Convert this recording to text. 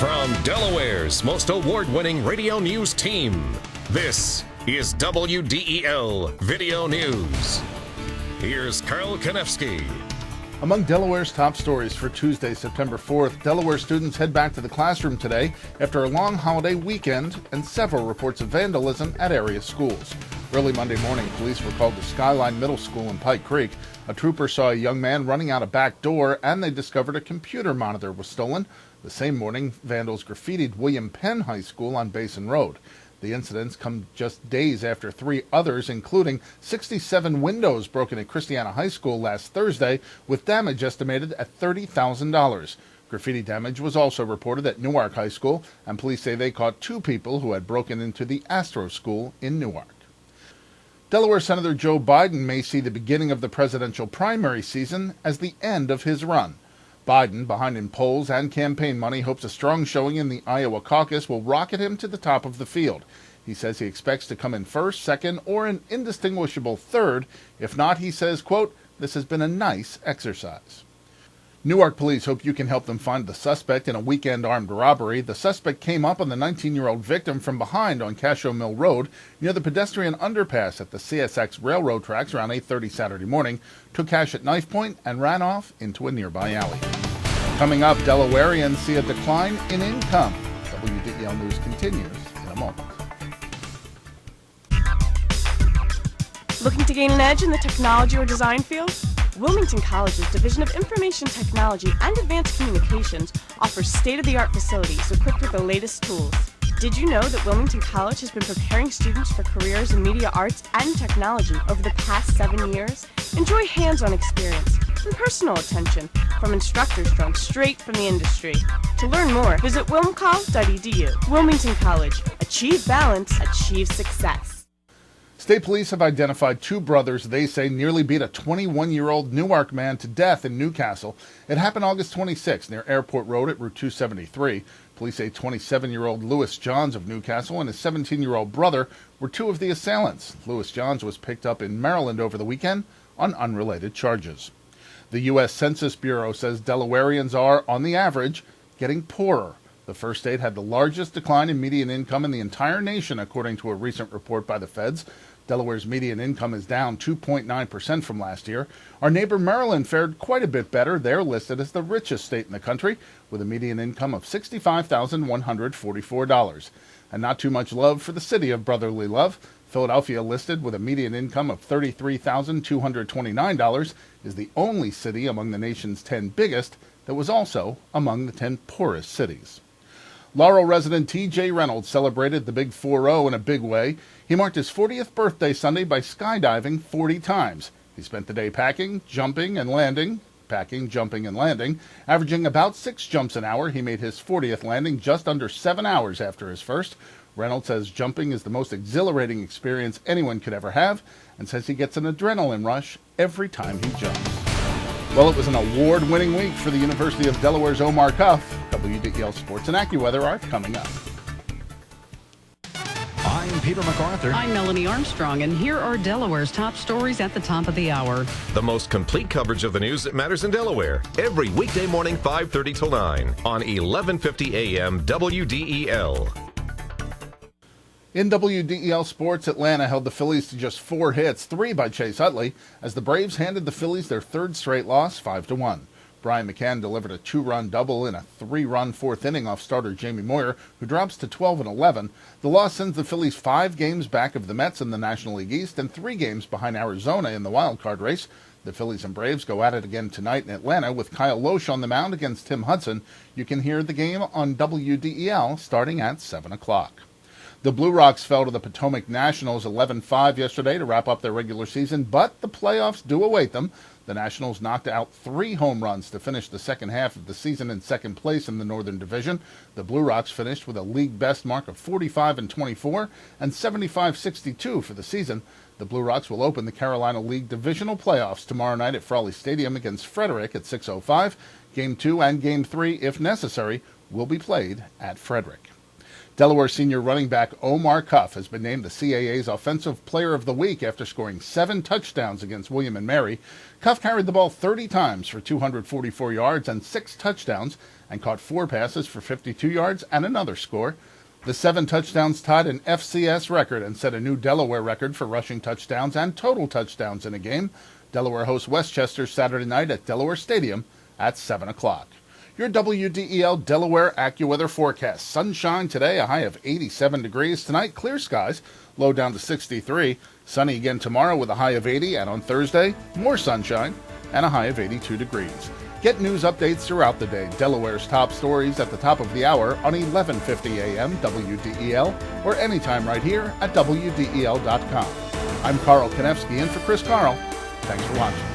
From Delaware's most award-winning radio news team, this is WDEL Video News. Here's Carl Konevsky. Among Delaware's top stories for Tuesday, September 4th, Delaware students head back to the classroom today after a long holiday weekend and several reports of vandalism at area schools. Early Monday morning, police were called to Skyline Middle School in Pike Creek. A trooper saw a young man running out a back door, and they discovered a computer monitor was stolen. The same morning, vandals graffitied William Penn High School on Basin Road. The incidents come just days after three others, including 67 windows broken at Christiana High School last Thursday, with damage estimated at $30,000. Graffiti damage was also reported at Newark High School, and police say they caught two people who had broken into the Astro School in Newark. Delaware Senator Joe Biden may see the beginning of the presidential primary season as the end of his run. Biden, behind in polls and campaign money, hopes a strong showing in the Iowa caucus will rocket him to the top of the field. He says he expects to come in first, second, or an indistinguishable third. If not, he says, quote, "This has been a nice exercise." Newark police hope you can help them find the suspect in a weekend armed robbery. The suspect came up on the 19-year-old victim from behind on Cashew Mill Road near the pedestrian underpass at the CSX railroad tracks around 8:30 Saturday morning, took cash at knife point, and ran off into a nearby alley. Coming up, Delawareans see a decline in income. WDEL News continues in a moment. Looking to gain an edge in the technology or design field? Wilmington College's Division of Information Technology and Advanced Communications offers state-of-the-art facilities equipped with the latest tools. Did you know that Wilmington College has been preparing students for careers in media arts and technology over the past 7 years? Enjoy hands-on experience and personal attention from instructors drawn straight from the industry. To learn more, visit wilmcol.edu. Wilmington College. Achieve balance, achieve success. State police have identified two brothers they say nearly beat a 21-year-old Newark man to death in Newcastle. It happened August 26 near Airport Road at Route 273. Police say 27-year-old Lewis Johns of Newcastle and his 17-year-old brother were two of the assailants. Lewis Johns was picked up in Maryland over the weekend on unrelated charges. The U.S. Census Bureau says Delawareans are, on the average, getting poorer. The first state had the largest decline in median income in the entire nation, according to a recent report by the feds. Delaware's median income is down 2.9% from last year. Our neighbor Maryland fared quite a bit better. They're listed as the richest state in the country, with a median income of $65,144. And not too much love for the city of brotherly love. Philadelphia, listed with a median income of $33,229, is the only city among the nation's 10 biggest that was also among the 10 poorest cities. Laurel resident T.J. Reynolds celebrated the Big 4-0 in a big way. He marked his 40th birthday Sunday by skydiving 40 times. He spent the day packing, jumping, and landing, averaging about 6 jumps an hour. He made his 40th landing just under 7 hours after his first. Reynolds says jumping is the most exhilarating experience anyone could ever have, and says he gets an adrenaline rush every time he jumps. Well, it was an award-winning week for the University of Delaware's Omar Cuff. WDEL Sports and AccuWeather are coming up. I'm Peter MacArthur. I'm Melanie Armstrong, and here are Delaware's top stories at the top of the hour. The most complete coverage of the news that matters in Delaware. Every weekday morning, 5:30 till 9 on 1150 AM WDEL. In WDEL Sports, Atlanta held the Phillies to just 4 hits, 3 by Chase Utley, as the Braves handed the Phillies their third straight loss, 5-1. Brian McCann delivered a 2-run double in a 3-run fourth inning off starter Jamie Moyer, who drops to 12-11. The loss sends the Phillies 5 games back of the Mets in the National League East and 3 games behind Arizona in the wild card race. The Phillies and Braves go at it again tonight in Atlanta with Kyle Loesch on the mound against Tim Hudson. You can hear the game on WDEL starting at 7 o'clock. The Blue Rocks fell to the Potomac Nationals 11-5 yesterday to wrap up their regular season, but the playoffs do await them. The Nationals knocked out 3 home runs to finish the second half of the season in second place in the Northern Division. The Blue Rocks finished with a league best mark of 45-24 and 75-62 for the season. The Blue Rocks will open the Carolina League divisional playoffs tomorrow night at Frawley Stadium against Frederick at 6:05. Game 2 and Game 3, if necessary, will be played at Frederick. Delaware senior running back Omar Cuff has been named the CAA's Offensive Player of the Week after scoring 7 touchdowns against William & Mary. Cuff carried the ball 30 times for 244 yards and 6 touchdowns and caught 4 passes for 52 yards and another score. The 7 touchdowns tied an FCS record and set a new Delaware record for rushing touchdowns and total touchdowns in a game. Delaware hosts Westchester Saturday night at Delaware Stadium at 7 o'clock. Your WDEL Delaware AccuWeather forecast. Sunshine today, a high of 87 degrees. Tonight, clear skies, low down to 63. Sunny again tomorrow with a high of 80. And on Thursday, more sunshine and a high of 82 degrees. Get news updates throughout the day. Delaware's top stories at the top of the hour on 11:50 a.m. WDEL or anytime right here at WDEL.com. I'm Carl Konevsky in for Chris Carl. Thanks for watching.